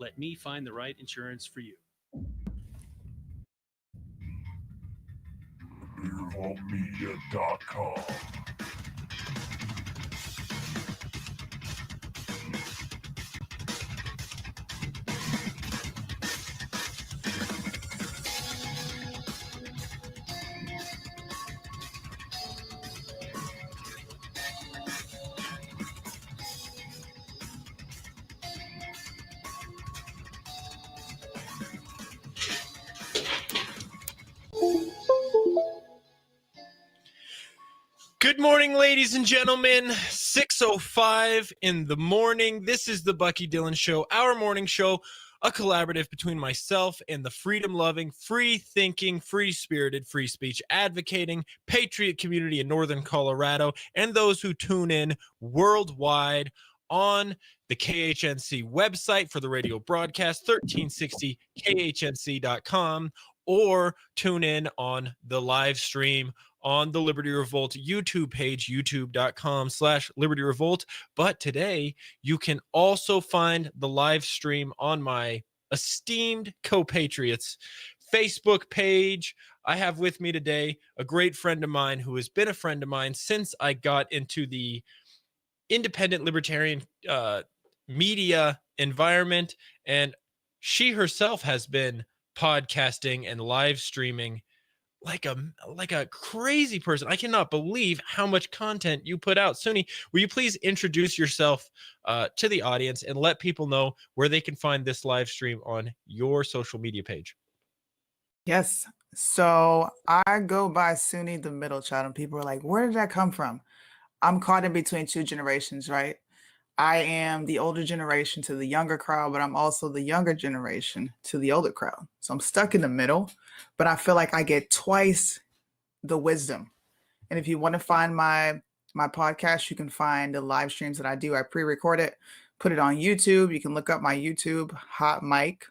Let me find the right insurance for you. BeerVaultMedia.com. Good morning, ladies and gentlemen. 6:05 in the morning. This is the Bucky Dillon Show, our morning show, a collaborative between myself and the freedom-loving, free-thinking, free-spirited, free speech advocating, patriot community in Northern Colorado, and those who tune in worldwide on the KHNC website for the radio broadcast, 1360khnc.com, or tune in on the live stream on the Liberty Revolt YouTube page, youtube.com/Liberty Revolt. But today you can also find the live stream on my esteemed co-patriots Facebook page. I have with me today a great friend of mine who has been a friend of mine since I got into the independent libertarian media environment, and she herself has been podcasting and live streaming like a crazy person. I cannot believe how much content you put out. Suni, will you please introduce yourself to the audience and let people know where they can find this live stream on your social media page? Yes. So I go by Suni the middle child, and people are like, where did that come from? I'm caught in between two generations, right? I am the older generation to the younger crowd, but I'm also the younger generation to the older crowd. So I'm stuck in the middle, but I feel like I get twice the wisdom. And if you want to find my podcast, you can find the live streams that I do. I pre-record it, put it on YouTube. You can look up my YouTube hot mic.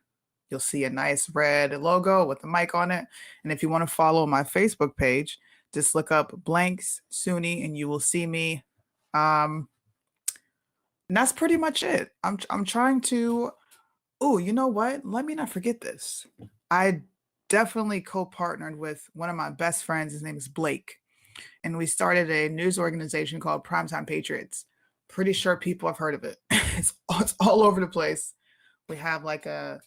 You'll see a nice red logo with the mic on it. And if you want to follow my Facebook page, just look up Blanks Suni and you will see me. And that's pretty much it. I'm trying to, oh, you know what? Let me not forget this. I definitely co-partnered with one of my best friends. His name is Blake. And we started a news organization called Primetime Patriots. Pretty sure people have heard of it. It's all over the place. We have like a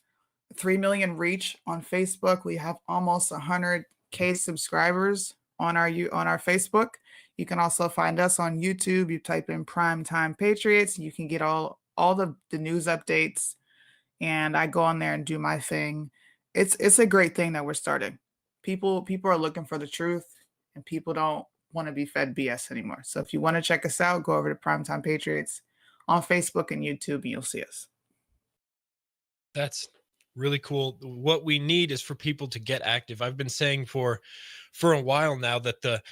3 million reach on Facebook. We have almost 100K subscribers on our Facebook. You can also find us on YouTube. You type in Primetime Patriots. You can get all the news updates. And I go on there and do my thing. It's a great thing that we're starting. People are looking for the truth, and people don't want to be fed BS anymore. So if you want to check us out, go over to Primetime Patriots on Facebook and YouTube, and you'll see us. That's really cool. What we need is for people to get active. I've been saying for a while now that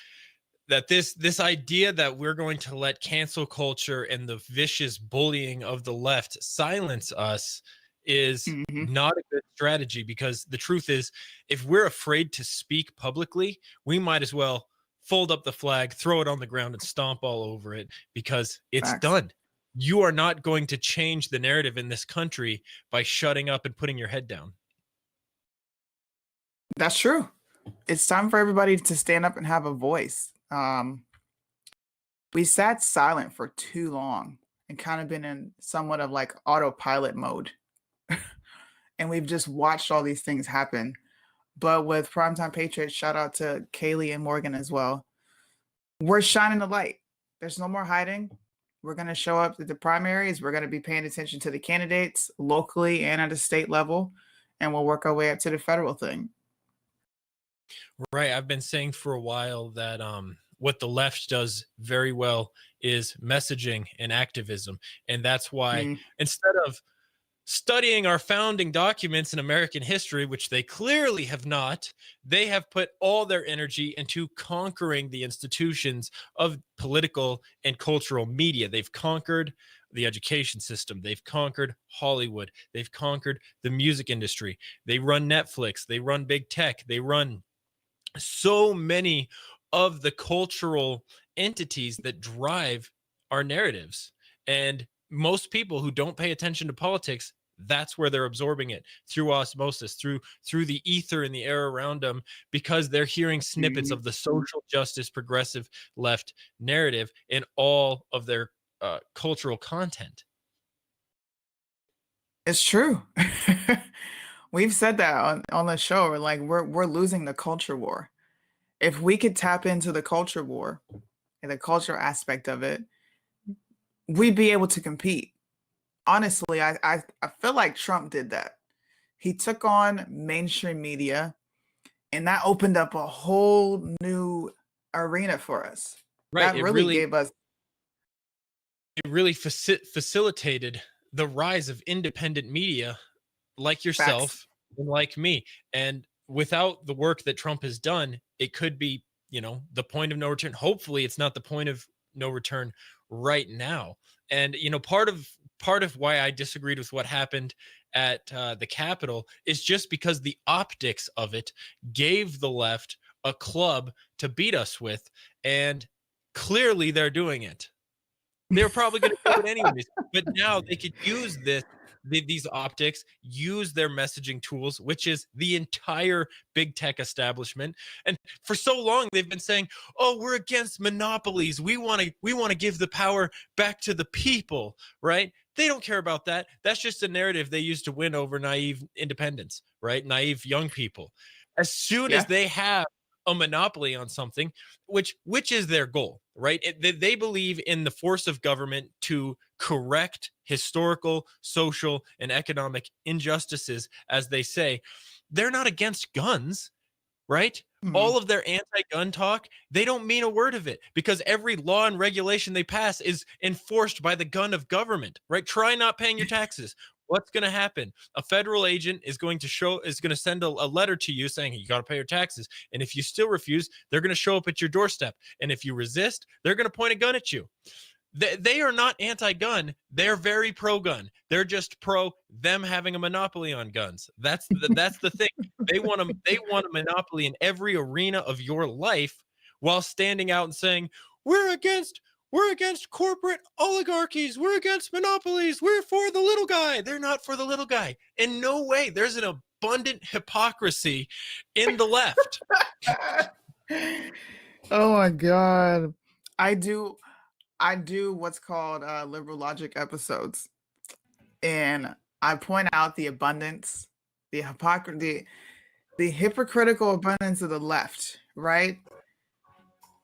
this idea that we're going to let cancel culture and the vicious bullying of the left silence us is not a good strategy, because the truth is, if we're afraid to speak publicly, we might as well fold up the flag, throw it on the ground, and stomp all over it, because it's done. You are not going to change the narrative in this country by shutting up and putting your head down. That's true. It's time for everybody to stand up and have a voice. We sat silent for too long and kind of been in somewhat of like autopilot mode. And we've just watched all these things happen. But with Primetime Patriots, shout out to Kaylee and Morgan as well. We're shining the light. There's no more hiding. We're going to show up at the primaries. We're going to be paying attention to the candidates locally and at a state level. And we'll work our way up to the federal thing. Right. I've been saying for a while that what the left does very well is messaging and activism. And that's why instead of studying our founding documents in American history, which they clearly have not, they have put all their energy into conquering the institutions of political and cultural media. They've conquered the education system. They've conquered Hollywood. They've conquered the music industry. They run Netflix. They run big tech. They run so many of the cultural entities that drive our narratives. And most people who don't pay attention to politics, That's where they're absorbing it, through osmosis, through the ether and the air around them, because they're hearing snippets of the social justice progressive left narrative in all of their cultural content. It's true. We've said that on the show. Like we're losing the culture war. If we could tap into the culture war and the culture aspect of it, we'd be able to compete. Honestly, I feel like Trump did that. He took on mainstream media, and that opened up a whole new arena for us. Right. That really gave us it really facilitated the rise of independent media like facts. yourself and like me. And without the work that Trump has done, it could be, the point of no return. Hopefully it's not the point of no return right now. And, part of why I disagreed with what happened at the Capitol is just because the optics of it gave the left a club to beat us with. And clearly they're doing it. They were probably going to do it anyways, but now they could use these optics, use their messaging tools, which is the entire big tech establishment. And for so long, they've been saying, "Oh, we're against monopolies. We want to give the power back to the people." Right? They don't care about that. That's just a narrative they use to win over naive independents, right? Naive young people. As soon as Yeah. they have a monopoly on something, which is their goal, right? They believe in the force of government to correct historical, social, and economic injustices, as they say. They're not against guns, right? Mhm. All of their anti-gun talk, they don't mean a word of it, because every law and regulation they pass is enforced by the gun of government, right? Try not paying your taxes. What's going to happen? A federal agent is going to send a letter to you saying you got to pay your taxes. And if you still refuse, they're going to show up at your doorstep. And if you resist, they're going to point a gun at you. They are not anti-gun. They're very pro-gun. They're just pro them having a monopoly on guns. That's the thing. They want a monopoly in every arena of your life, while standing out and saying, we're against corporate oligarchies. We're against monopolies. We're for the little guy. They're not for the little guy. In no way. There's an abundant hypocrisy in the left. Oh my God. I do what's called liberal logic episodes. And I point out the abundance, the hypocrisy, the hypocritical abundance of the left, right?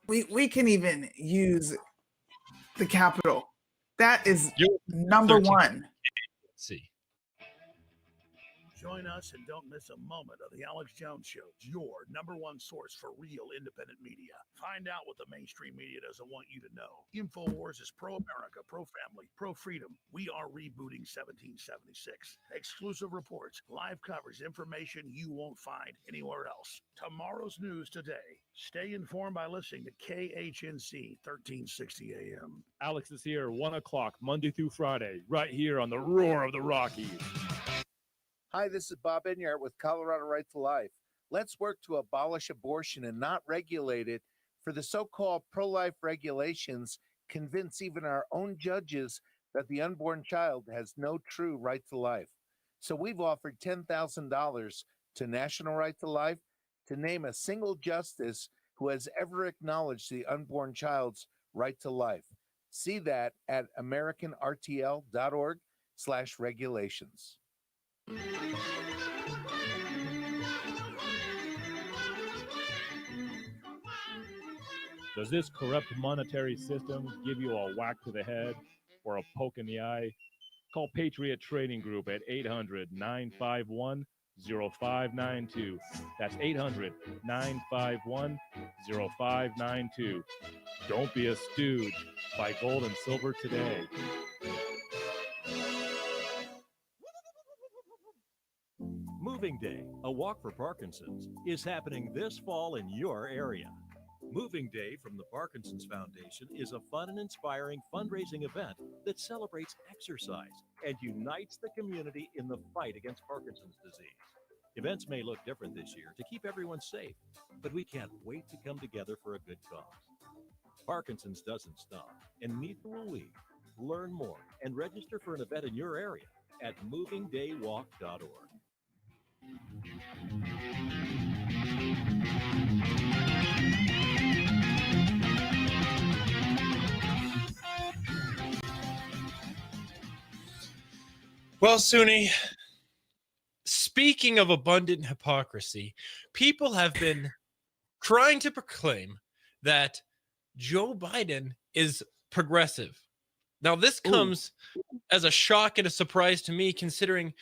We can even use the Capitol. That is You're number 13. one. Let's see. Join us and don't miss a moment of the Alex Jones Show, your number one source for real independent media. Find out what the mainstream media doesn't want you to know. InfoWars is pro-America, pro-family, pro-freedom. We are rebooting 1776. Exclusive reports, live coverage, information you won't find anywhere else. Tomorrow's news today. Stay informed by listening to KHNC 1360 AM. Alex is here 1 o'clock, Monday through Friday, right here on the Roar of the Rockies. Hi, this is Bob Enyart with Colorado Right to Life. Let's work to abolish abortion and not regulate it, for the so-called pro-life regulations convince even our own judges that the unborn child has no true right to life. So we've offered $10,000 to National Right to Life to name a single justice who has ever acknowledged the unborn child's right to life. See that at americanrtl.org/regulations. Does this corrupt monetary system give you a whack to the head or a poke in the eye? Call Patriot Trading Group at 800-951-0592. That's 800-951-0592. Don't be a stooge. Buy gold and silver today. Moving Day, a walk for Parkinson's, is happening this fall in your area. Moving Day from the Parkinson's Foundation is a fun and inspiring fundraising event that celebrates exercise and unites the community in the fight against Parkinson's disease. Events may look different this year to keep everyone safe, but we can't wait to come together for a good cause. Parkinson's doesn't stop, and neither will we. Learn more and register for an event in your area at movingdaywalk.org. Well, Suni, speaking of abundant hypocrisy, people have been trying to proclaim that Joe Biden is progressive. Now, this comes as a shock and a surprise to me, considering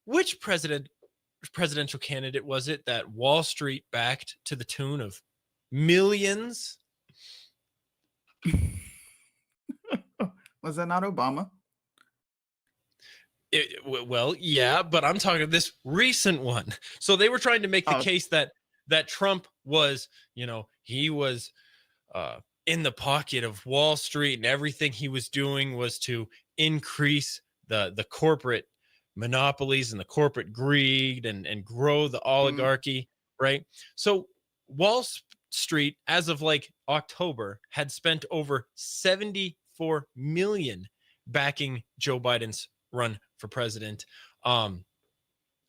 which presidential candidate was it that Wall Street backed to the tune of millions? Was that not Obama? Well, yeah, but I'm talking this recent one. So they were trying to make the case that Trump was, he was in the pocket of Wall Street, and everything he was doing was to increase the corporate monopolies and the corporate greed and grow the oligarchy, right? So Wall Street, as of like October, had spent over $74 million backing Joe Biden's run for president. And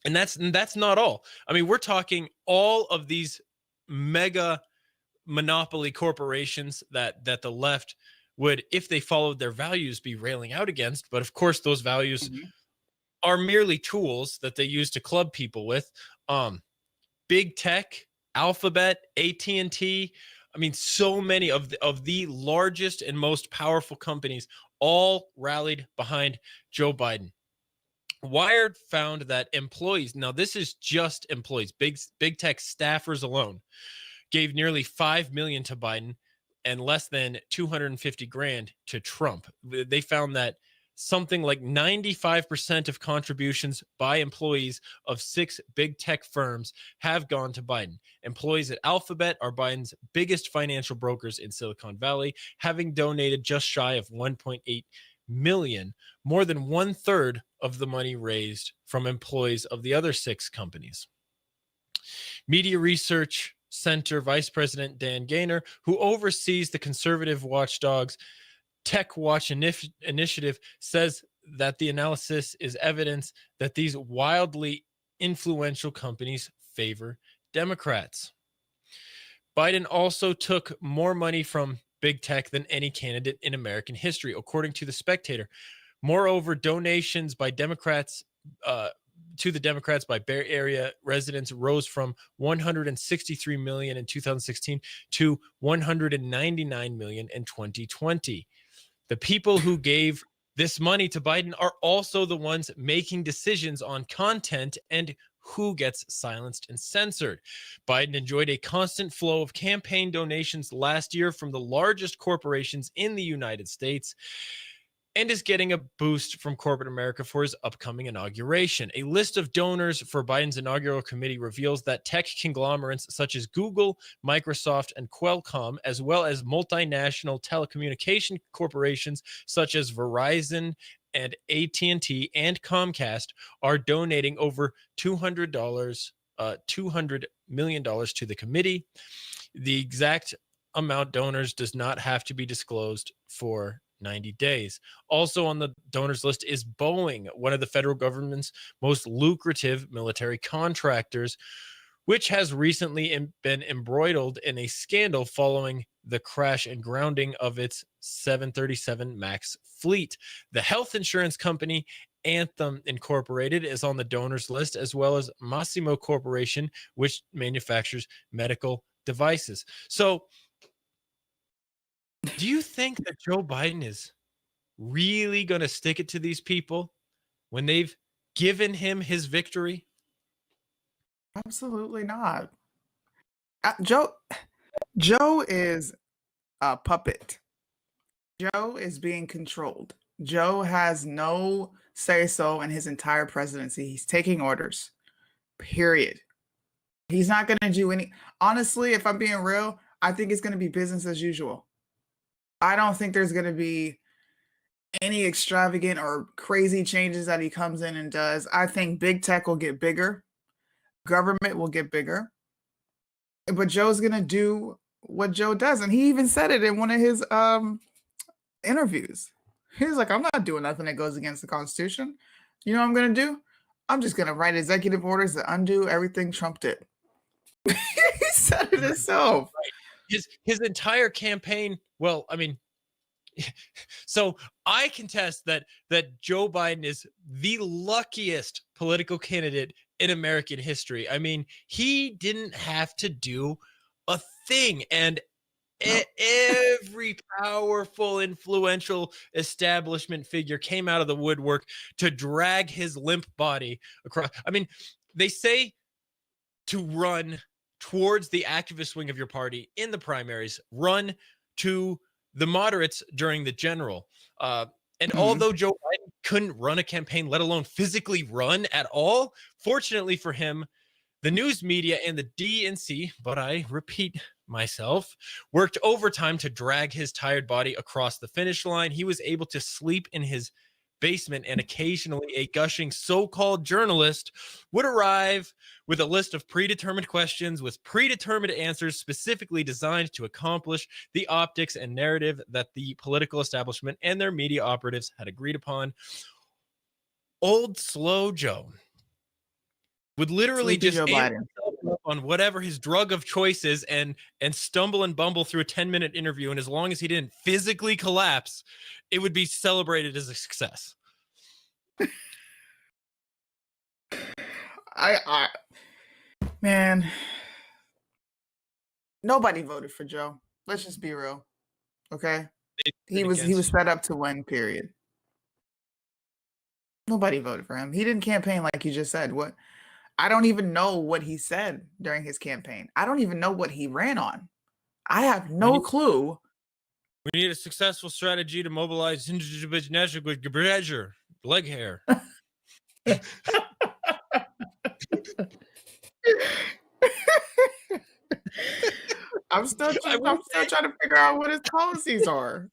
that's not all. I mean, we're talking all of these mega monopoly corporations that the left would, if they followed their values, be railing out against. But of course, those values are merely tools that they use to club people with. Big tech, Alphabet, AT&T. I mean, so many of the largest and most powerful companies all rallied behind Joe Biden. Wired found that employees, now this is just employees, big tech staffers alone, gave nearly $5 million to Biden and less than $250,000 to Trump. They found that something like 95% of contributions by employees of 6 big tech firms have gone to Biden. Employees at Alphabet are Biden's biggest financial brokers in Silicon Valley, having donated just shy of $1.8 million, more than 1/3 of the money raised from employees of the other 6 companies. Media Research Center Vice President Dan Gaynor, who oversees the conservative watchdog's Tech Watch initiative, says that the analysis is evidence that these wildly influential companies favor Democrats. Biden also took more money from big tech than any candidate in American history, according to The Spectator. Moreover, donations by Democrats to the Democrats by Bay Area residents rose from $163 million in 2016 to $199 million in 2020. The people who gave this money to Biden are also the ones making decisions on content and who gets silenced and censored. Biden enjoyed a constant flow of campaign donations last year from the largest corporations in the United States, and is getting a boost from corporate America for his upcoming inauguration. A list of donors for Biden's inaugural committee reveals that tech conglomerates such as Google, Microsoft, and Qualcomm, as well as multinational telecommunication corporations such as Verizon and AT&T and Comcast, are donating over $200 million to the committee. The exact amount donors does not have to be disclosed for 90 days. Also on the donors list is Boeing, one of the federal government's most lucrative military contractors, which has recently been embroiled in a scandal following the crash and grounding of its 737 MAX fleet. The health insurance company Anthem Incorporated is on the donors list, as well as Massimo Corporation, which manufactures medical devices. So do you think that Joe Biden is really going to stick it to these people when they've given him his victory? Absolutely not. Joe is a puppet. Joe is being controlled. Joe has no say-so in his entire presidency. He's taking orders, period. He's not going to do any. Honestly, if I'm being real, I think it's going to be business as usual. I don't think there's going to be any extravagant or crazy changes that he comes in and does. I think big tech will get bigger. Government will get bigger. But Joe's going to do what Joe does. And he even said it in one of his interviews. He was like, I'm not doing nothing that goes against the Constitution. You know what I'm going to do? I'm just going to write executive orders to undo everything Trump did. He said it himself. His entire campaign, well, I mean, so I contest that Joe Biden is the luckiest political candidate in American history. I mean, he didn't have to do a thing, and every powerful, influential establishment figure came out of the woodwork to drag his limp body across. I mean, they say to run towards the activist wing of your party in the primaries, run to the moderates during the general. And although Joe Biden couldn't run a campaign, let alone physically run at all, fortunately for him, the news media and the DNC, but I repeat myself, worked overtime to drag his tired body across the finish line. He was able to sleep in his basement, and occasionally a gushing so-called journalist would arrive with a list of predetermined questions with predetermined answers specifically designed to accomplish the optics and narrative that the political establishment and their media operatives had agreed upon. Old Slow Joe would literally Sleepy just Joe amp Biden. himself up on whatever his drug of choice is and stumble and bumble through a 10-minute interview. And as long as he didn't physically collapse, it would be celebrated as a success. Man, nobody voted for Joe. Let's just be real. Okay? He was set up to win, period. Nobody voted for him. He didn't campaign like you just said. What? I don't even know what he said during his campaign. I don't even know what he ran on. I have no clue. We need a successful strategy to mobilize national pressure, leg hair. I'm still trying to figure out what his policies are.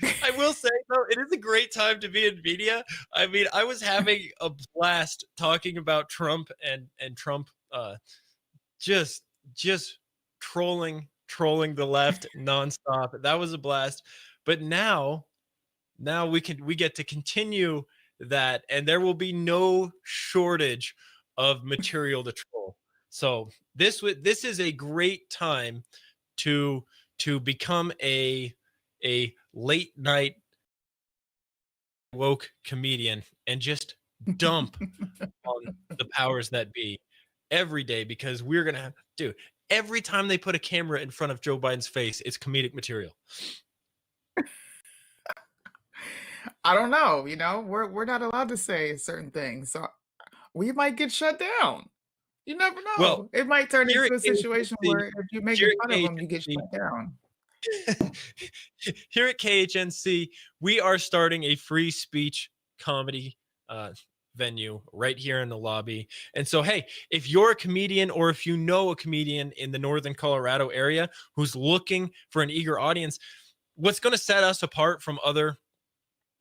I will say, though, it is a great time to be in media. I mean, I was having a blast talking about Trump and Trump just trolling the left nonstop. That was a blast. But now we get to continue that, and there will be no shortage of material to troll. So this is a great time to become a late night woke comedian and just dump on the powers that be every day, because we're gonna have every time they put a camera in front of Joe Biden's face, it's comedic material. I don't know. You know, we're not allowed to say certain things, so we might get shut down. You never know. Well, it might turn here into a at situation KHNC where if you make here fun at of them, you get KHNC shut down. Here at KHNC, we are starting a free speech comedy venue right here in the lobby. And so, hey, if you're a comedian or if you know a comedian in the Northern Colorado area who's looking for an eager audience, what's going to set us apart from other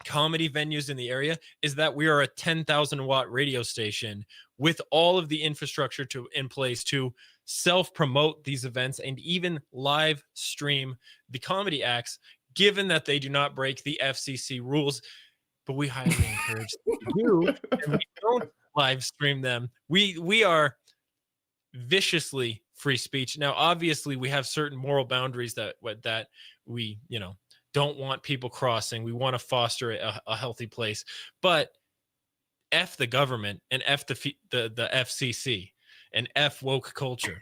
comedy venues in the area is that we are a 10,000 watt radio station with all of the infrastructure in place to self-promote these events and even live stream the comedy acts, given that they do not break the FCC rules. But we highly encourage them to do, and we don't live stream them. We are viciously free speech. Now, obviously, we have certain moral boundaries that we don't want people crossing. We want to foster a healthy place, but F the government and F the FCC and F woke culture.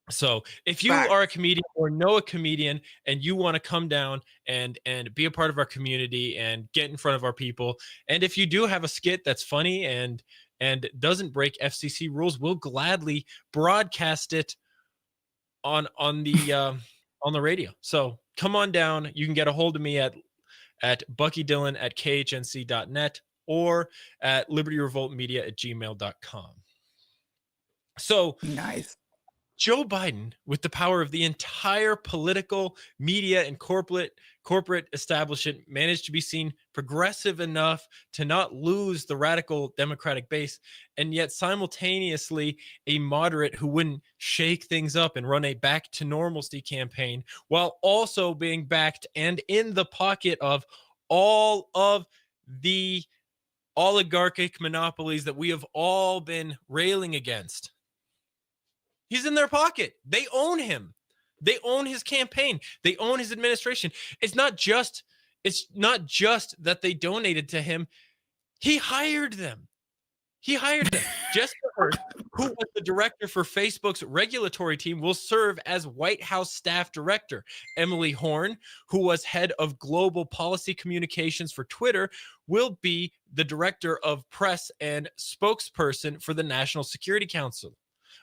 So if you are a comedian or know a comedian and you want to come down and be a part of our community and get in front of our people, and if you do have a skit that's funny and doesn't break FCC rules, we'll gladly broadcast it on the radio. So come on down. You can get a hold of me at Bucky Dillon at khnc.net or at libertyrevoltmedia@gmail.com. So nice. Joe Biden, with the power of the entire political, media, and corporate establishment, managed to be seen progressive enough to not lose the radical Democratic base, and yet simultaneously a moderate who wouldn't shake things up and run a back to normalcy campaign, while also being backed and in the pocket of all of the oligarchic monopolies that we have all been railing against. He's in their pocket. They own him. They own his campaign. They own his administration. It's not just that they donated to him. He hired them. Jessica Hurst, who was the director for Facebook's regulatory team, will serve as White House staff director. Emily Horn, who was head of global policy communications for Twitter, will be the director of press and spokesperson for the National Security Council,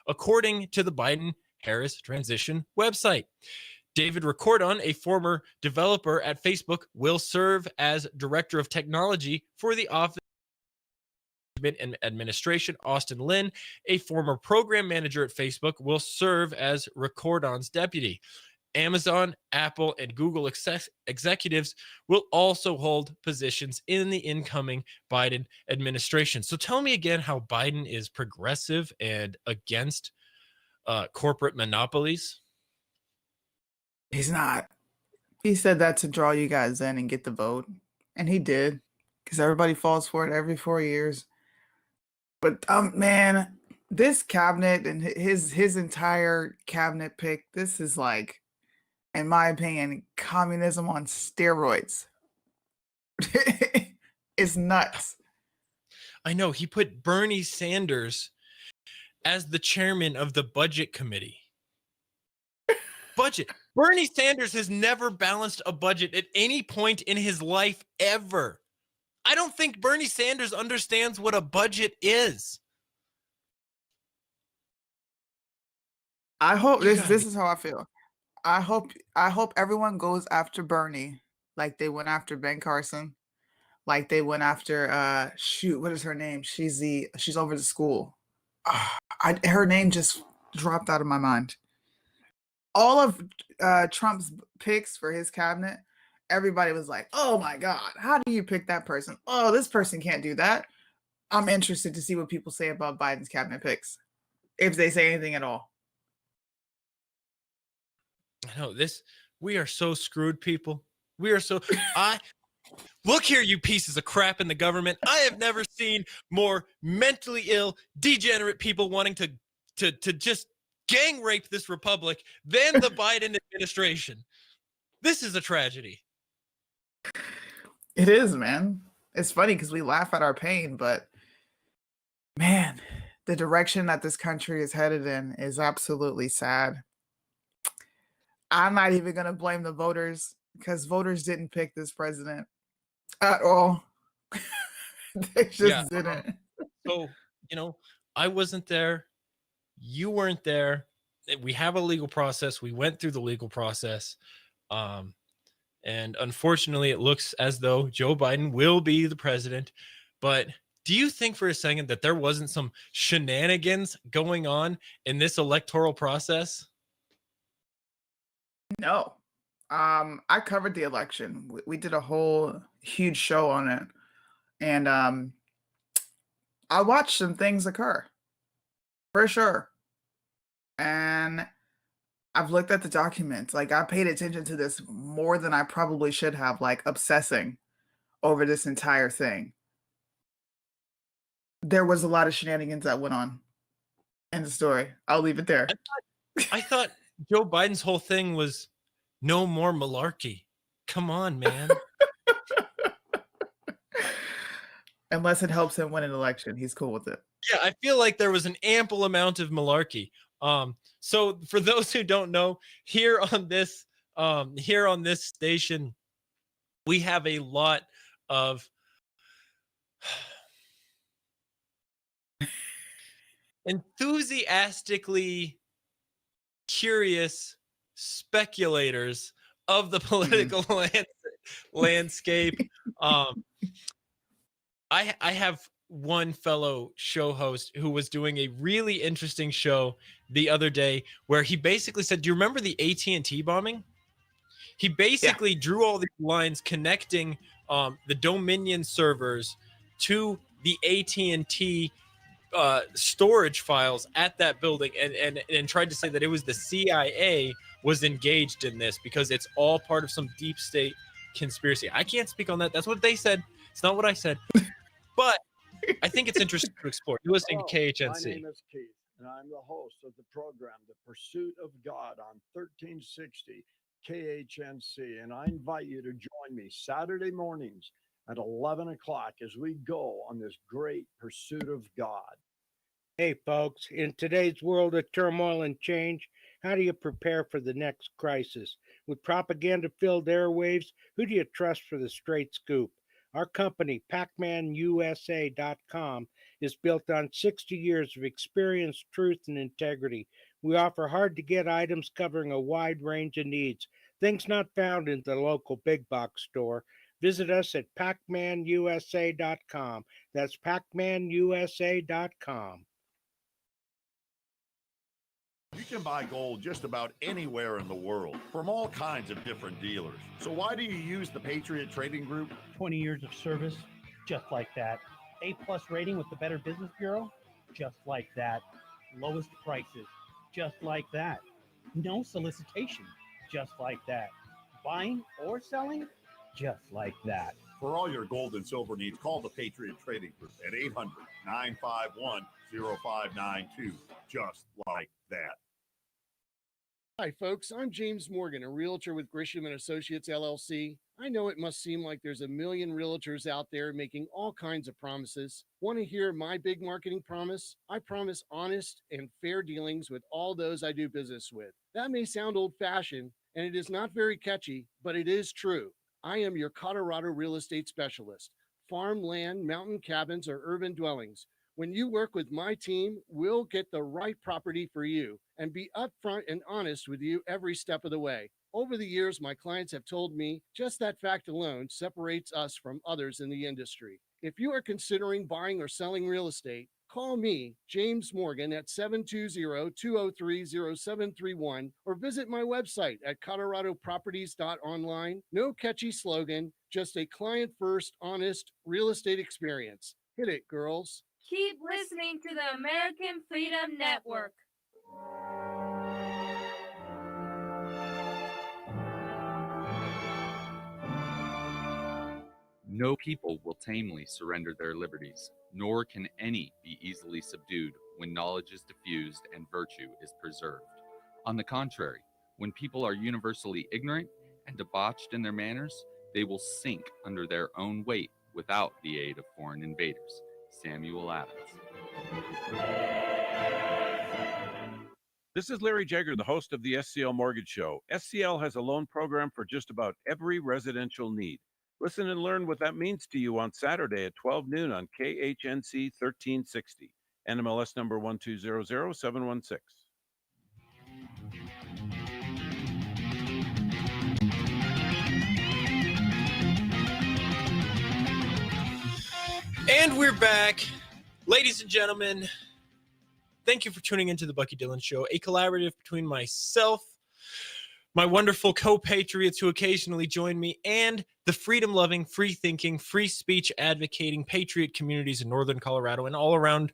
according to the Biden-Harris transition website. David Ricordon, a former developer at Facebook, will serve as director of technology for the Office and Administration. Austin Lin, a former program manager at Facebook, will serve as Ricordon's deputy. Amazon, Apple, and Google executives will also hold positions in the incoming Biden administration. So tell me again how Biden is progressive and against corporate monopolies. He's not. He said that to draw you guys in and get the vote. And he did. Because everybody falls for it every 4 years. But man, this cabinet and his entire cabinet pick, this is like, in my opinion, communism on steroids. It's nuts. I know. He put Bernie Sanders as the chairman of the budget committee. Budget. Bernie Sanders has never balanced a budget at any point in his life ever. I don't think Bernie Sanders understands what a budget is. I hope this is how I feel. I hope everyone goes after Bernie like they went after Ben Carson, like they went after shoot, what is her name? She's over the school. Her name just dropped out of my mind. All of Trump's picks for his cabinet, everybody was like, oh my God, how do you pick that person? Oh, this person can't do that. I'm interested to see what people say about Biden's cabinet picks, if they say anything at all. I know we are so screwed, people. We are so, look here, you pieces of crap in the government. I have never seen more mentally ill, degenerate people wanting to just gang rape this republic than the Biden administration. This is a tragedy. It is, man. It's funny because we laugh at our pain, but man, the direction that this country is headed in is absolutely sad. I'm not even going to blame the voters because voters didn't pick this president at all. They just didn't. So, I wasn't there. You weren't there. We have a legal process. We went through the legal process. And unfortunately, it looks as though Joe Biden will be the president. But do you think for a second that there wasn't some shenanigans going on in this electoral process? No. I covered the election. We did a whole huge show on it. And I watched some things occur. For sure. And I've looked at the documents. Like, I paid attention to this more than I probably should have, like obsessing over this entire thing. There was a lot of shenanigans that went on in the story. I'll leave it there. I thought Joe Biden's whole thing was no more malarkey. Come on, man. Unless it helps him win an election, he's cool with it. Yeah, I feel like there was an ample amount of malarkey. So for those who don't know, here on this station, we have a lot of enthusiastically curious speculators of the political landscape. I have one fellow show host who was doing a really interesting show the other day where he basically said, do you remember the AT&T bombing? He basically drew all these lines connecting the Dominion servers to the AT&T storage files at that building and tried to say that it was the CIA was engaged in this because it's all part of some deep state conspiracy. I can't speak on that. That's what they said. It's not what I said. but I think it's interesting to explore. You're listening to My KHNC. name is Keith, and I'm the host of the program, The Pursuit of God, on 1360 KHNC. And I invite you to join me Saturday mornings at 11 o'clock as we go on this great pursuit of God. Hey, folks, in today's world of turmoil and change, how do you prepare for the next crisis? With propaganda-filled airwaves, who do you trust for the straight scoop? Our company, PacManUSA.com, is built on 60 years of experience, truth, and integrity. We offer hard-to-get items covering a wide range of needs, things not found in the local big box store. Visit us at PacManUSA.com. That's PacManUSA.com. You can buy gold just about anywhere in the world from all kinds of different dealers. So why do you use the Patriot Trading Group? 20 years of service, just like that. A+ rating with the Better Business Bureau, just like that. Lowest prices, just like that. No solicitation, just like that. Buying or selling, just like that. For all your gold and silver needs, call the Patriot Trading Group at 800-951-0592, just like that. Hi, folks. I'm James Morgan, a realtor with Grisham & Associates, LLC. I know it must seem like there's a million realtors out there making all kinds of promises. Want to hear my big marketing promise? I promise honest and fair dealings with all those I do business with. That may sound old-fashioned, and it is not very catchy, but it is true. I am your Colorado real estate specialist. Farm, land, mountain cabins, or urban dwellings. When you work with my team, we'll get the right property for you and be upfront and honest with you every step of the way. Over the years, my clients have told me just that fact alone separates us from others in the industry. If you are considering buying or selling real estate, call me, James Morgan, at 720-203-0731 or visit my website at coloradoproperties.online. No catchy slogan, just a client-first, honest real estate experience. Hit it, girls. Keep listening to the American Freedom Network. No people will tamely surrender their liberties, nor can any be easily subdued when knowledge is diffused and virtue is preserved. On the contrary, when people are universally ignorant and debauched in their manners, they will sink under their own weight without the aid of foreign invaders. Samuel Adams. This is Larry Jagger, the host of the SCL Mortgage Show. SCL has a loan program for just about every residential need. Listen and learn what that means to you on Saturday at 12 noon on KHNC 1360, NMLS number 1200716. And we're back. Ladies and gentlemen, thank you for tuning into the Bucky Dillon Show, a collaborative between myself, my wonderful co-patriots who occasionally join me, and the freedom-loving, free-thinking, free speech advocating patriot communities in Northern Colorado and all around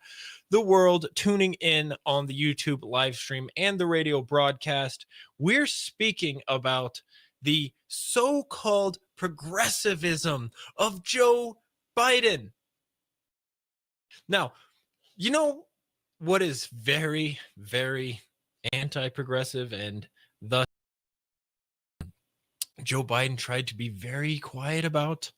the world tuning in on the YouTube live stream and the radio broadcast. We're speaking about the so-called progressivism of Joe Biden. Now, you know what is very, very anti-progressive and thus Joe Biden tried to be very quiet about?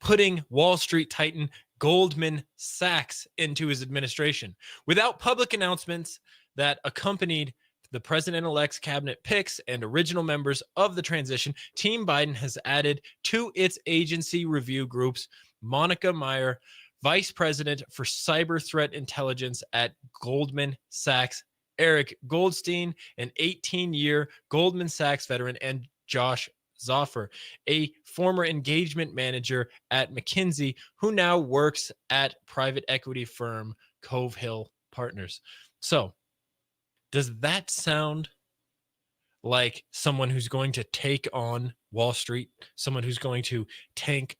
Putting Wall Street titan Goldman Sachs into his administration without public announcements that accompanied the president-elect's cabinet picks and original members of the transition. Team Biden has added to its agency review groups Monica Meyer, Vice President for Cyber Threat Intelligence at Goldman Sachs, Eric Goldstein, an 18-year Goldman Sachs veteran, and Josh Zoffer, a former engagement manager at McKinsey, who now works at private equity firm Cove Hill Partners. So, does that sound like someone who's going to take on Wall Street, someone who's going to take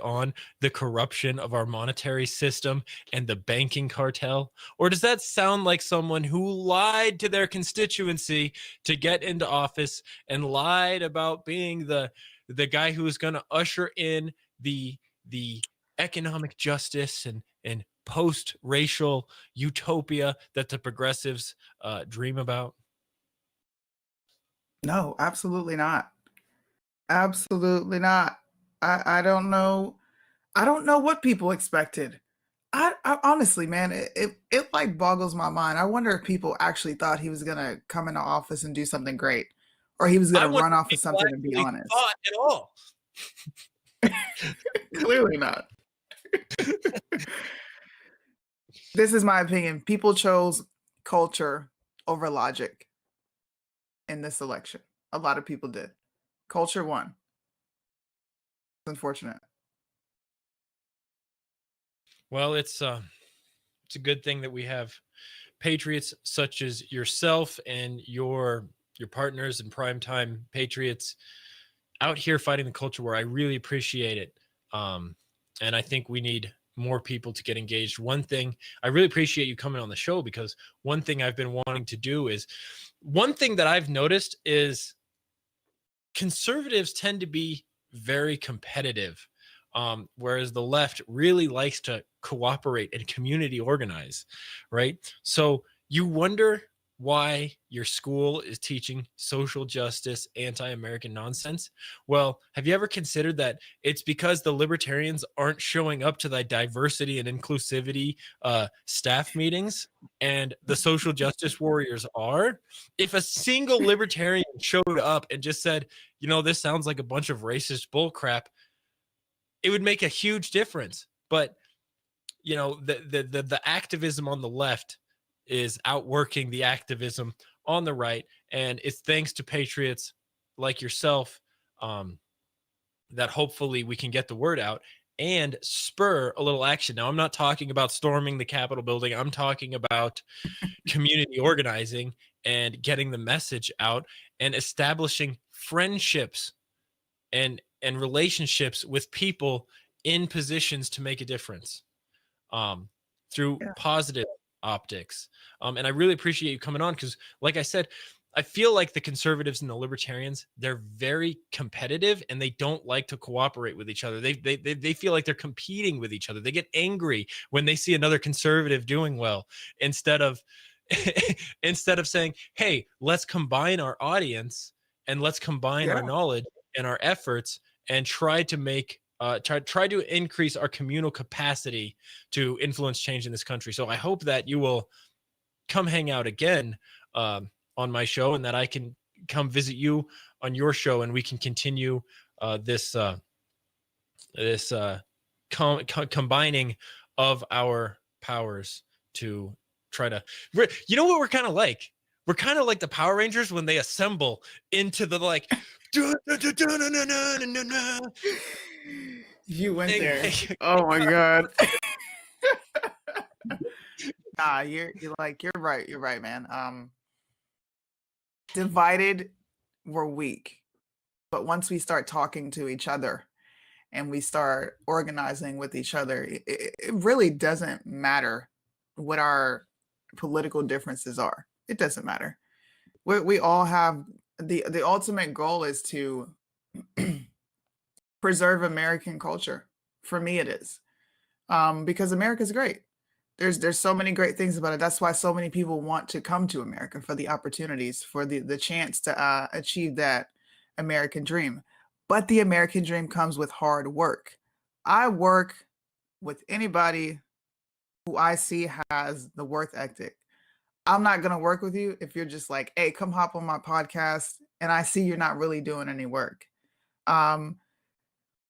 on the corruption of our monetary system and the banking cartel? Or does that sound like someone who lied to their constituency to get into office and lied about being the guy who was going to usher in the economic justice and post-racial utopia that the progressives dream about? No, absolutely not. Absolutely not. I don't know. I don't know what people expected. I honestly, man, it like boggles my mind. I wonder if people actually thought he was gonna come into office and do something great, or he was I gonna wonder run if off of people something and be actually honest. thought at all. Clearly not. This is my opinion. People chose culture over logic in this election. A lot of people did. Culture won. It's unfortunate. Well, it's a good thing that we have patriots such as yourself and your partners in primetime patriots out here fighting the culture war. I really appreciate it. And I think we need more people to get engaged. One thing I really appreciate you coming on the show, because one thing I've been wanting to do is, one thing that I've noticed is conservatives tend to be very competitive, whereas the left really likes to cooperate and community organize, right? So you wonder why your school is teaching social justice, anti-American nonsense. Well, have you ever considered that it's because the libertarians aren't showing up to the diversity and inclusivity staff meetings, and the social justice warriors are? If a single libertarian showed up and just said, you know, this sounds like a bunch of racist bullcrap, it would make a huge difference. But you know, the activism on the left is outworking the activism on the right, and it's thanks to patriots like yourself that hopefully we can get the word out and spur a little action. Now, I'm not talking about storming the Capitol building. I'm talking about community organizing and getting the message out and establishing friendships and relationships with people in positions to make a difference, through positive optics. And I really appreciate you coming on, because like I said, I feel like the conservatives and the libertarians, they're very competitive and they don't like to cooperate with each other. They feel like they're competing with each other. They get angry when they see another conservative doing well, instead of instead of saying, hey, let's combine our audience and let's combine our Yeah. knowledge and our efforts and try to make try to increase our communal capacity to influence change in this country. So I hope that you will come hang out again on my show, and that I can come visit you on your show, and we can continue this combining of our powers to try to, you know what we're kind of like? We're kind of like the Power Rangers when they assemble into the like You went there. Oh my God. Nah, you're right. You're right, man. Divided, we're weak. But once we start talking to each other and we start organizing with each other, it really doesn't matter what our political differences are. It doesn't matter. We all have the ultimate goal is to preserve American culture. For me, it is, because America's great. There's so many great things about it. That's why so many people want to come to America, for the opportunities, for the chance to achieve that American dream. But the American dream comes with hard work. I work with anybody who I see has the work ethic. I'm not gonna work with you if you're just like, hey, come hop on my podcast, and I see you're not really doing any work. Um,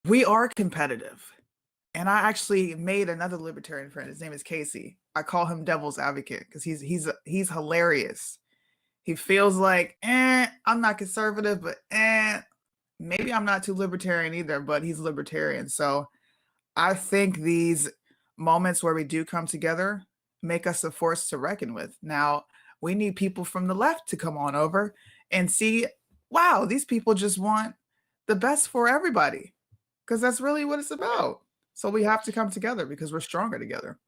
we are competitive. And I actually made another libertarian friend. His name is Casey. I call him Devil's Advocate because he's hilarious. He feels like, I'm not conservative, but maybe I'm not too libertarian either, but he's libertarian. So I think these moments where we do come together make us a force to reckon with. Now, we need people from the left to come on over and see, wow, these people just want the best for everybody, because that's really what it's about. So we have to come together because we're stronger together.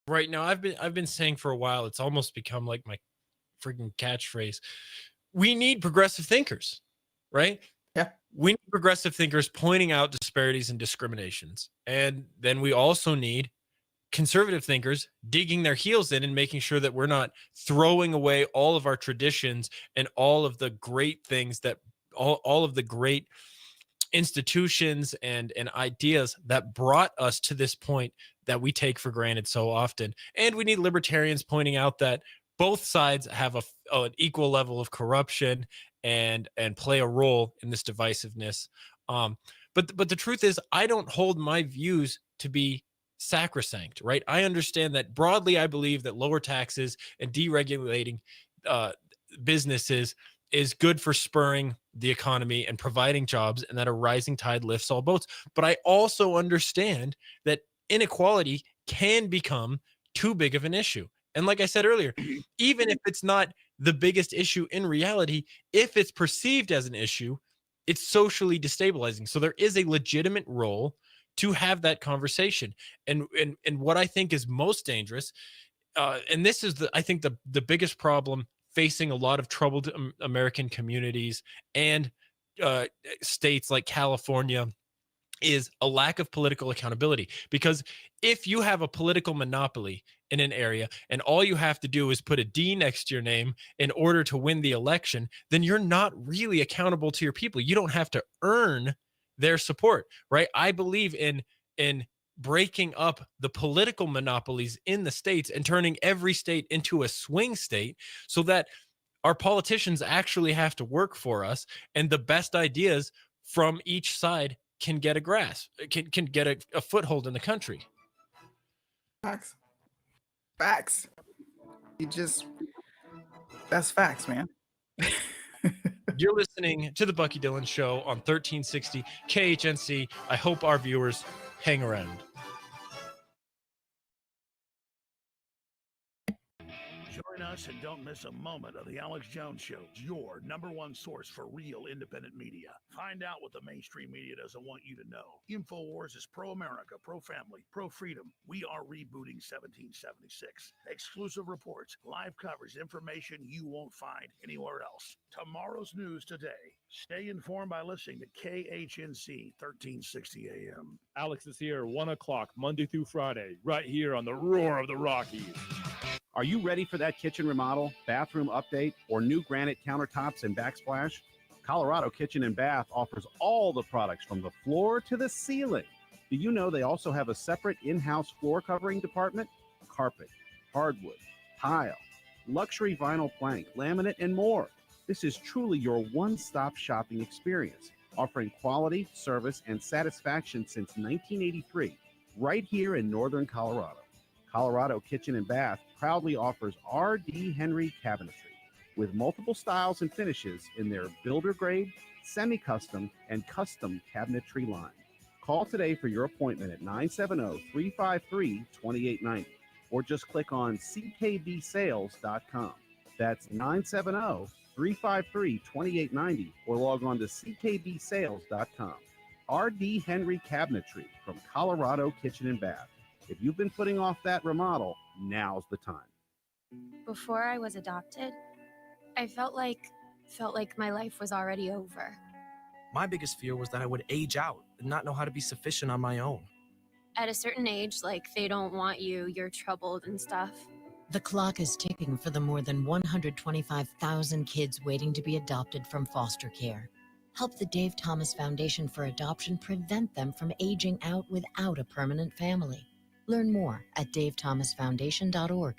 Right now, I've been saying for a while, it's almost become like my freaking catchphrase. We need progressive thinkers, right? Yeah. We need progressive thinkers pointing out disparities and discriminations. And then we also need conservative thinkers digging their heels in and making sure that we're not throwing away all of our traditions and all of the great things that all of the great institutions and ideas that brought us to this point that we take for granted so often. And we need libertarians pointing out that both sides have an equal level of corruption and play a role in this divisiveness. But the truth is, I don't hold my views to be sacrosanct, right? I understand that broadly. I believe that lower taxes and deregulating businesses is good for spurring the economy and providing jobs, and that a rising tide lifts all boats. But I also understand that inequality can become too big of an issue. And like I said earlier, even if it's not the biggest issue in reality, if it's perceived as an issue, it's socially destabilizing. So there is a legitimate role to have that conversation. And what I think is most dangerous, and this is I think the biggest problem facing a lot of troubled American communities and states like California, is a lack of political accountability. Because if you have a political monopoly in an area and all you have to do is put a D next to your name in order to win the election, then you're not really accountable to your people. You don't have to earn their support, right? I believe in breaking up the political monopolies in the states and turning every state into a swing state so that our politicians actually have to work for us, and the best ideas from each side can get a grasp, can get a foothold in the country. Facts. That's facts, man. You're listening to the Bucky Dillon Show on 1360 KHNC. I hope our viewers hang around. Join us and don't miss a moment of the Alex Jones Show, your number one source for real independent media. Find out what the mainstream media doesn't want you to know. InfoWars is pro-America, pro-family, pro-freedom. We are rebooting 1776. Exclusive reports, live coverage, information you won't find anywhere else. Tomorrow's news today. Stay informed by listening to KHNC 1360 AM. Alex is here 1 o'clock, Monday through Friday, right here on the Roar of the Rockies. Are you ready for that kitchen remodel, bathroom update, or new granite countertops and backsplash? Colorado Kitchen and Bath offers all the products from the floor to the ceiling. Do you know they also have a separate in-house floor covering department? Carpet, hardwood, tile, luxury vinyl plank, laminate, and more. This is truly your one-stop shopping experience, offering quality, service, and satisfaction since 1983, right here in Northern Colorado. Colorado Kitchen and Bath proudly offers R.D. Henry cabinetry with multiple styles and finishes in their builder grade, semi-custom, and custom cabinetry line. Call today for your appointment at 970-353-2890 or just click on ckbsales.com. That's 970-353-2890 or log on to ckbsales.com. R.D. Henry Cabinetry from Colorado Kitchen and Bath. If you've been putting off that remodel, now's the time. Before I was adopted, I felt like my life was already over. My biggest fear was that I would age out and not know how to be sufficient on my own. At a certain age, like they don't want you, you're troubled and stuff. The clock is ticking for the more than 125,000 kids waiting to be adopted from foster care. Help the Dave Thomas Foundation for Adoption prevent them from aging out without a permanent family. Learn more at davethomasfoundation.org.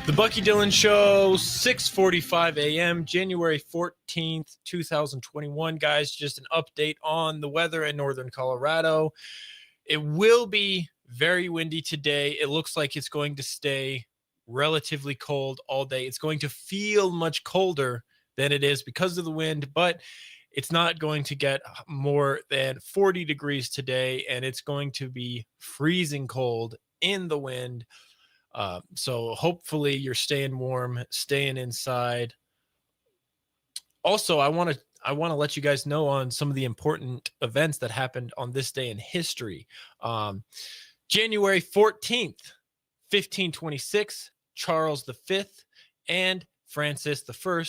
The Bucky Dillon Show, 6:45 a.m., January 14th, 2021. Guys, just an update on the weather in northern Colorado. It will be very windy today. It looks like it's going to stay relatively cold all day. It's going to feel much colder than it is because of the wind, but it's not going to get more than 40 degrees today, and it's going to be freezing cold in the wind. So hopefully you're staying warm, staying inside. Also, I want I want to let you guys know on some of the important events that happened on this day in history. January 14th, 1526, Charles V and Francis I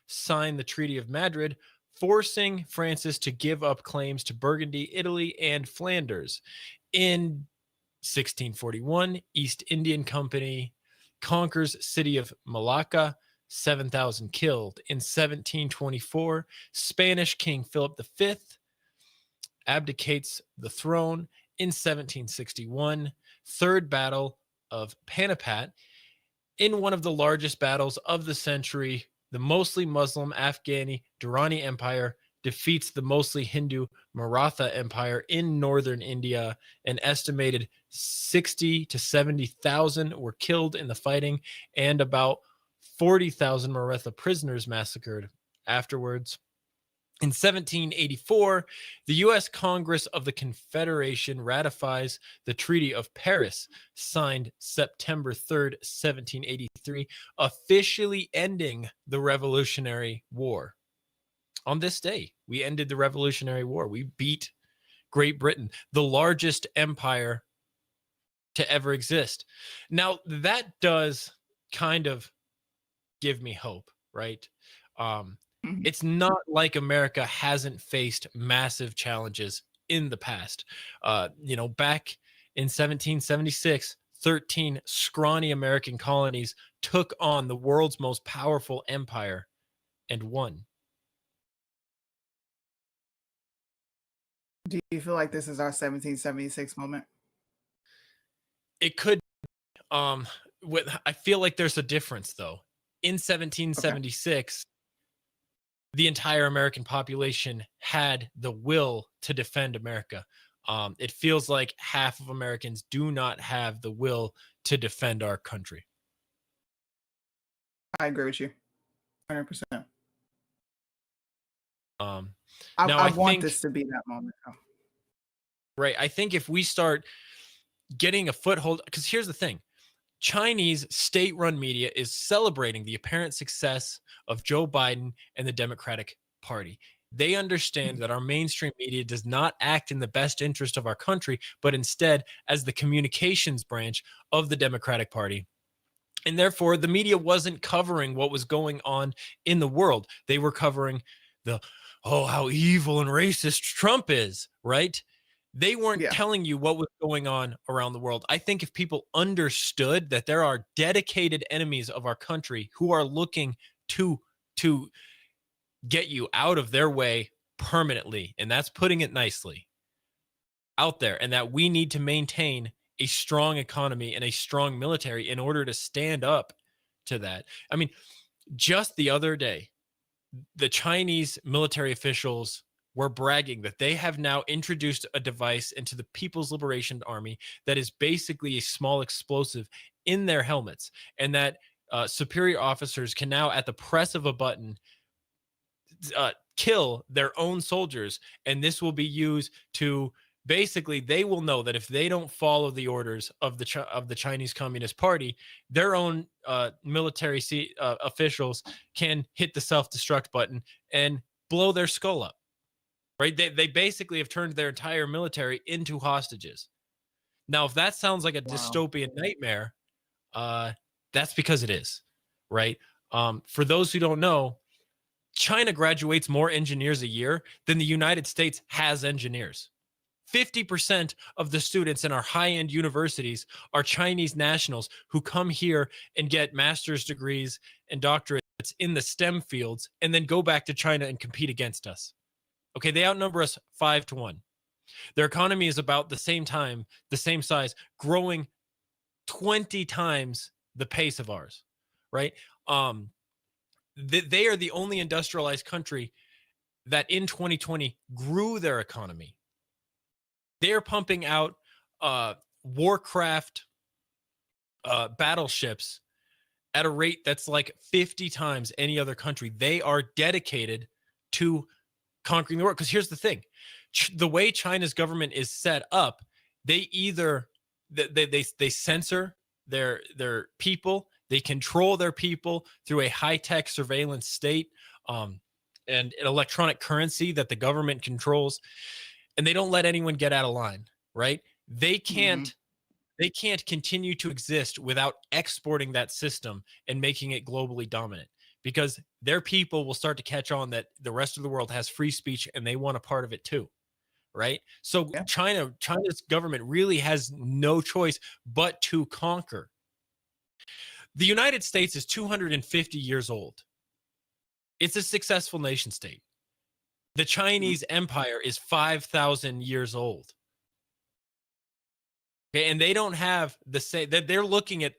signed the Treaty of Madrid, forcing Francis to give up claims to Burgundy, Italy, and Flanders. In 1641, East Indian Company conquers city of Malacca, 7,000 killed. In 1724, Spanish King Philip V abdicates the throne. In 1761, Third Battle of Panipat. In one of the largest battles of the century, the mostly Muslim Afghani Durrani Empire defeats the mostly Hindu Maratha Empire in northern India. An estimated 60 to 70,000 were killed in the fighting, and about 40,000 Maratha prisoners massacred afterwards. In 1784, the U.S. Congress of the Confederation ratifies the Treaty of Paris, signed September 3rd, 1783, officially ending the Revolutionary War. On this day, we ended the Revolutionary War. We beat Great Britain, the largest empire to ever exist. Now, that does kind of give me hope, right? It's not like America hasn't faced massive challenges in the past. Back in 1776, 13 scrawny American colonies took on the world's most powerful empire and won. Do you feel like this is our 1776 moment? It could. I feel like there's a difference, though. In 1776, the entire American population had the will to defend America. It feels like half of Americans do not have the will to defend our country. I agree with you 100%. I want think this to be that moment. Right. I think if we start getting a foothold, because here's the thing. Chinese state-run media is celebrating the apparent success of Joe Biden and the Democratic Party. They understand that our mainstream media does not act in the best interest of our country, but instead as the communications branch of the Democratic Party. And therefore, the media wasn't covering what was going on in the world. They were covering how evil and racist Trump is, right? They weren't telling you what was going on around the world. I think if people understood that there are dedicated enemies of our country who are looking to get you out of their way permanently, and that's putting it nicely, out there, and that we need to maintain a strong economy and a strong military in order to stand up to that. I mean, just the other day, the Chinese military officials were bragging that they have now introduced a device into the People's Liberation Army that is basically a small explosive in their helmets, and that superior officers can now, at the press of a button, kill their own soldiers. And this will be used to basically, they will know that if they don't follow the orders of the Chinese Communist Party, their own military officials can hit the self-destruct button and blow their skull up. Right? They basically have turned their entire military into hostages. Now, if that sounds like a dystopian nightmare, that's because it is, right? For those who don't know, China graduates more engineers a year than the United States has engineers. 50% of the students in our high-end universities are Chinese nationals who come here and get master's degrees and doctorates in the STEM fields and then go back to China and compete against us. Okay, they outnumber us 5-1. Their economy is about the same size, growing 20 times the pace of ours, right? They are the only industrialized country that in 2020 grew their economy. They're pumping out Warcraft battleships at a rate that's like 50 times any other country. They are dedicated to conquering the world. Because here's the thing, the way China's government is set up, they either they censor their people, they control their people through a high-tech surveillance state. and an electronic currency that the government controls, and they don't let anyone get out of line, right? They can't continue to exist without exporting that system and making it globally dominant, because their people will start to catch on that the rest of the world has free speech and they want a part of it too, right? So China's government really has no choice but to conquer. The United States is 250 years old. It's a successful nation state. The Chinese empire is 5,000 years old. Okay, and they don't have the same, that they're looking at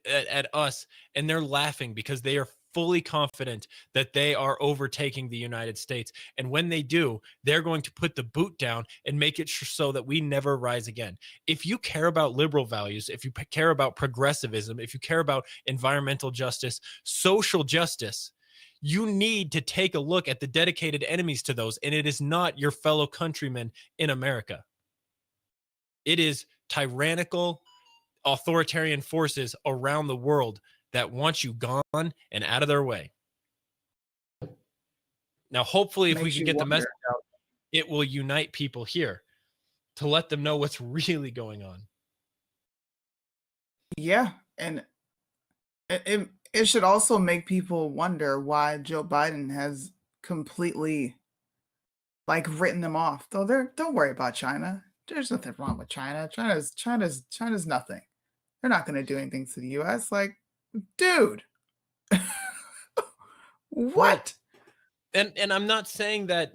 us and they're laughing because they are fully confident that they are overtaking the United States. And when they do, they're going to put the boot down and make it so that we never rise again. If you care about liberal values, if you care about progressivism, if you care about environmental justice, social justice, you need to take a look at the dedicated enemies to those. And it is not your fellow countrymen in America. It is tyrannical, authoritarian forces around the world that want you gone and out of their way. Now, hopefully, if we can get the message out, it will unite people here to let them know what's really going on. Yeah, and it should also make people wonder why Joe Biden has completely written them off. Though don't worry about China. There's nothing wrong with China. China's nothing. They're not going to do anything to the US. Dude. What? And I'm not saying that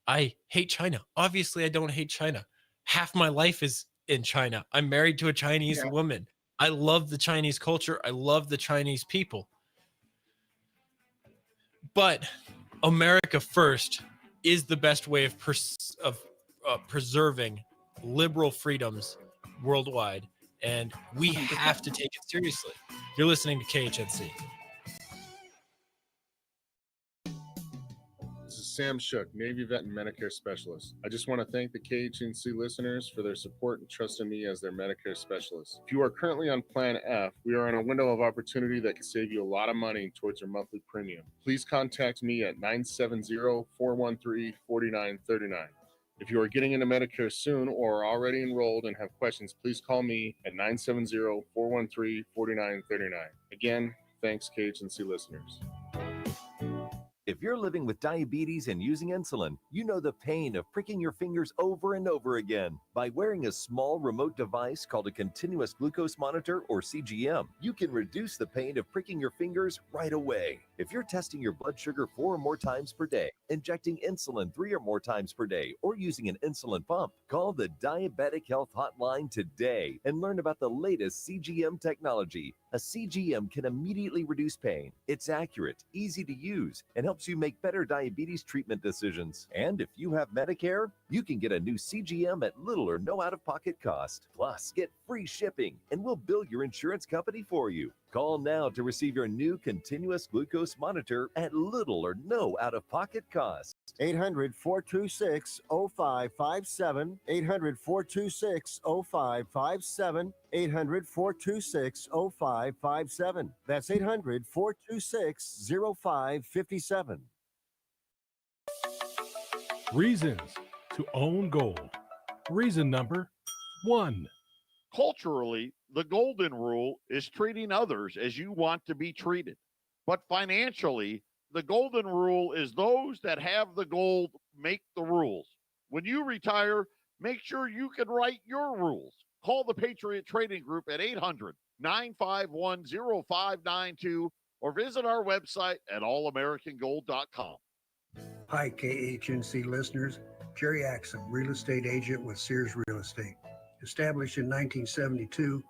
I hate China. Obviously, I don't hate China. Half my life is in China. I'm married to a Chinese woman. I love the Chinese culture. I love the Chinese people. But America first is the best way of preserving liberal freedoms worldwide, and we have to take it seriously. You're listening to KHNC. This is Sam Shook, Navy Vet and Medicare Specialist. I just want to thank the KHNC listeners for their support and trust in me as their Medicare specialist. If you are currently on Plan F, we are in a window of opportunity that can save you a lot of money towards your monthly premium. Please contact me at 970-413-4939. If you are getting into Medicare soon or are already enrolled and have questions, please call me at 970-413-4939. Again, thanks, KHNC listeners. If you're living with diabetes and using insulin, you know the pain of pricking your fingers over and over again. By wearing a small remote device called a continuous glucose monitor, or CGM, you can reduce the pain of pricking your fingers right away. If you're testing your blood sugar 4 or more times per day, injecting insulin 3 or more times per day, or using an insulin pump, call the Diabetic Health Hotline today and learn about the latest CGM technology. A CGM can immediately reduce pain. It's accurate, easy to use, and helps you make better diabetes treatment decisions. And if you have Medicare, you can get a new CGM at little or no out-of-pocket cost. Plus, get free shipping, and we'll bill your insurance company for you. Call now to receive your new continuous glucose monitor at little or no out-of-pocket cost. 800-426-0557, 800-426-0557, 800-426-0557. That's 800-426-0557. Reasons to own gold. Reason number 1. Culturally, the golden rule is treating others as you want to be treated. But financially, the golden rule is those that have the gold make the rules. When you retire, make sure you can write your rules. Call the Patriot Trading Group at 800-951-0592 or visit our website at allamericangold.com. Hi, KHNC listeners. Jerry Axum, real estate agent with Sears Real Estate. Established in 1972,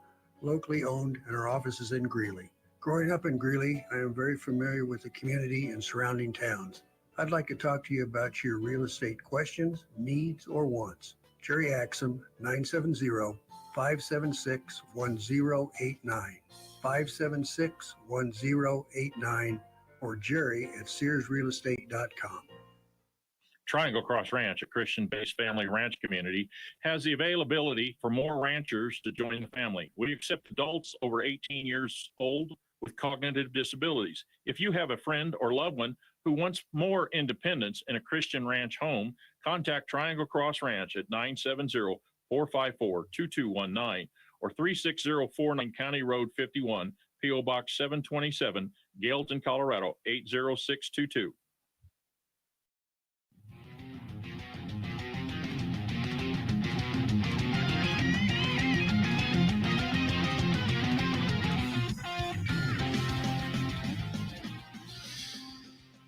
locally owned, and our office is in Greeley. Growing up in Greeley, I am very familiar with the community and surrounding towns. I'd like to talk to you about your real estate questions, needs, or wants. Jerry Axum, 970-576-1089, 576-1089, or Jerry at SearsRealEstate.com. Triangle Cross Ranch, a Christian-based family ranch community, has the availability for more ranchers to join the family. We accept adults over 18 years old with cognitive disabilities. If you have a friend or loved one who wants more independence in a Christian ranch home, contact Triangle Cross Ranch at 970-454-2219 or 36049 County Road 51, P.O. Box 727, Gailton, Colorado 80622.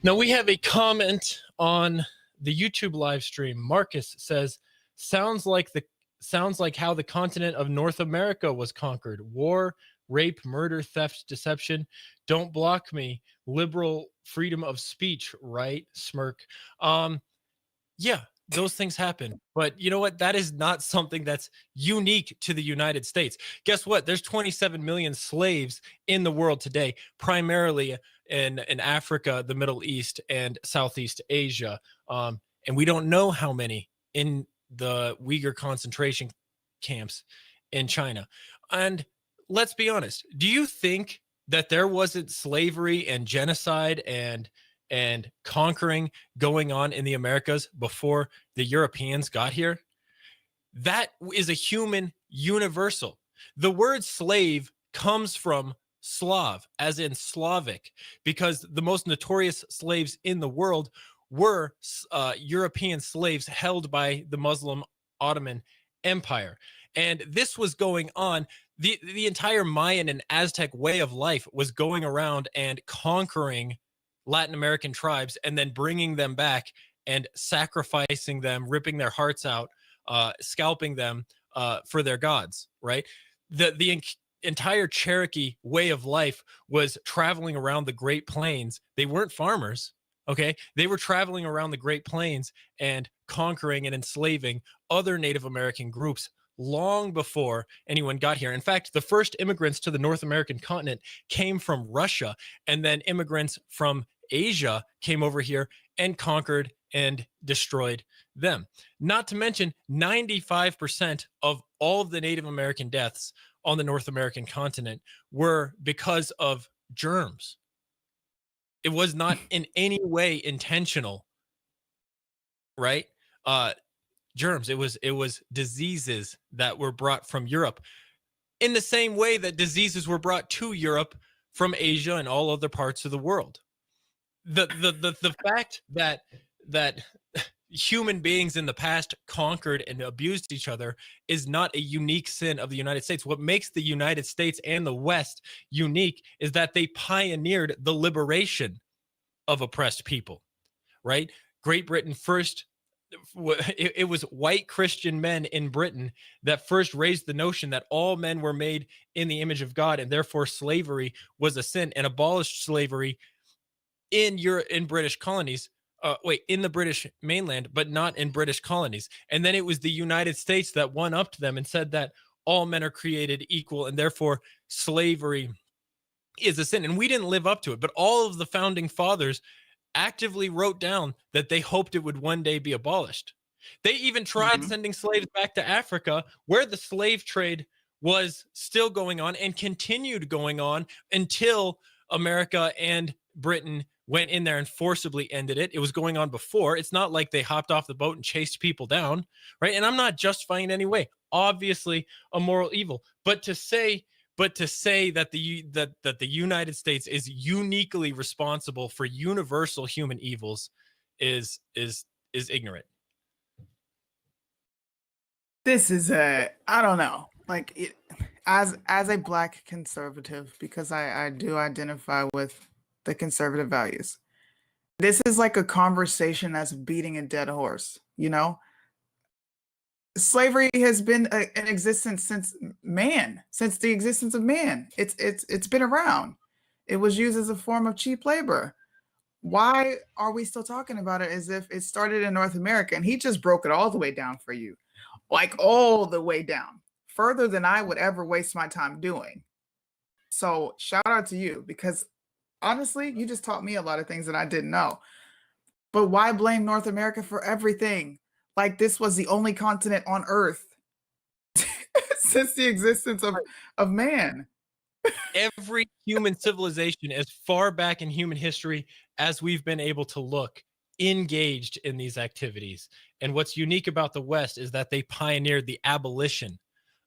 Now we have a comment on the YouTube live stream. Marcus says, sounds like how the continent of North America was conquered. War, rape, murder, theft, deception. Don't block me. Liberal freedom of speech, right? Smirk. Yeah, those things happen. But you know what? That is not something that's unique to the United States. Guess what? There's 27 million slaves in the world today, primarily in Africa, the Middle East, and Southeast Asia. And we don't know how many in the Uyghur concentration camps in China. And let's be honest. Do you think that there wasn't slavery and genocide and conquering going on in the Americas before the Europeans got here? That is a human universal. The word slave comes from Slav, as in Slavic, because the most notorious slaves in the world were European slaves held by the Muslim Ottoman Empire. And this was going on. The entire Mayan and Aztec way of life was going around and conquering Latin American tribes and then bringing them back and sacrificing them, ripping their hearts out, scalping them for their gods, right? The entire Cherokee way of life was traveling around the Great Plains. They weren't farmers, okay? They were traveling around the Great Plains and conquering and enslaving other Native American groups long before anyone got here. In fact, the first immigrants to the North American continent came from Russia, and then immigrants from Asia came over here and conquered and destroyed them. Not to mention 95% of all of the Native American deaths on the North American continent were because of germs. It was not in any way intentional, right? Germs. It was diseases that were brought from Europe, in the same way that diseases were brought to Europe from Asia and all other parts of the world. The fact that human beings in the past conquered and abused each other is not a unique sin of the United States. What makes the United States and the West unique is that they pioneered the liberation of oppressed people, right? Great Britain first, it was white Christian men in Britain that first raised the notion that all men were made in the image of God, and therefore slavery was a sin, and abolished slavery in British colonies. In the British mainland, but not in British colonies. And then it was the United States that one-upped them and said that all men are created equal, and therefore slavery is a sin. And we didn't live up to it, but all of the founding fathers actively wrote down that they hoped it would one day be abolished. They even tried sending slaves back to Africa, where the slave trade was still going on and continued going on until America and Britain went in there and forcibly ended it. It was going on before. It's not like they hopped off the boat and chased people down, right? And I'm not justifying in any way. Obviously, a moral evil. But to say that the United States is uniquely responsible for universal human evils is ignorant. This is I don't know. Like, as a Black conservative, because I do identify with the conservative values, this is like a conversation that's beating a dead horse. You know, slavery has been in existence since the existence of man. It's been around. It was used as a form of cheap labor. Why are we still talking about it as if it started in North America? And he just broke it all the way down for you, like all the way down, further than I would ever waste my time doing. So shout out to you, because honestly, you just taught me a lot of things that I didn't know. But why blame North America for everything? Like this was the only continent on Earth since the existence of man. every human civilization, as far back in human history as we've been able to look, engaged in these activities. And what's unique about the West is that they pioneered the abolition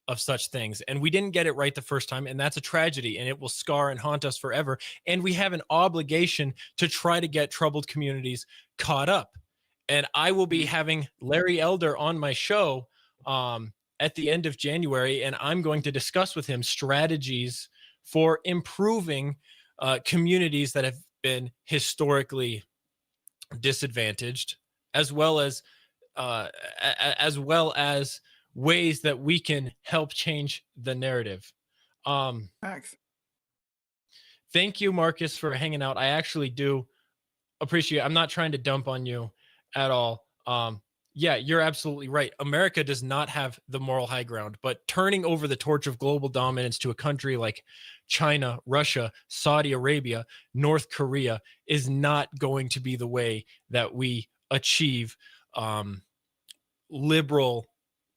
of such things. And we didn't get it right the first time. And that's a tragedy. And it will scar and haunt us forever. And we have an obligation to try to get troubled communities caught up. And I will be having Larry Elder on my show at the end of January. And I'm going to discuss with him strategies for improving communities that have been historically disadvantaged, as well as ways that we can help change the narrative. Thanks. Thank you, Marcus, for hanging out. I actually do appreciate it. I'm not trying to dump on you at all. Yeah, you're absolutely right. America does not have the moral high ground, but turning over the torch of global dominance to a country like China, Russia, Saudi Arabia, North Korea is not going to be the way that we achieve liberal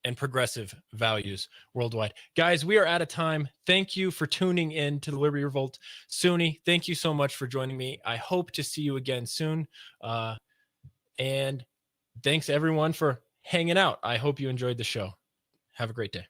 and progressive values worldwide. Guys, we are out of time. Thank you for tuning in to the Liberty Revolt. Suni, thank you so much for joining me. I hope to see you again soon. And thanks everyone for hanging out. I hope you enjoyed the show. Have a great day.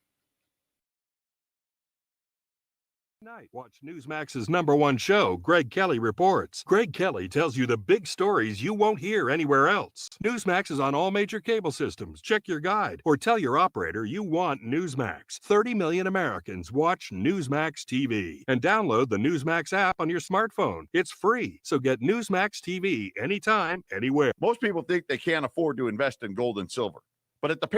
Tonight, watch Newsmax's #1 show, Greg Kelly Reports. Greg Kelly tells you the big stories you won't hear anywhere else. Newsmax is on all major cable systems. Check your guide or tell your operator you want Newsmax. 30 million Americans watch Newsmax TV. And download the Newsmax app on your smartphone. It's free, so get Newsmax TV anytime, anywhere. Most people think they can't afford to invest in gold and silver, but at the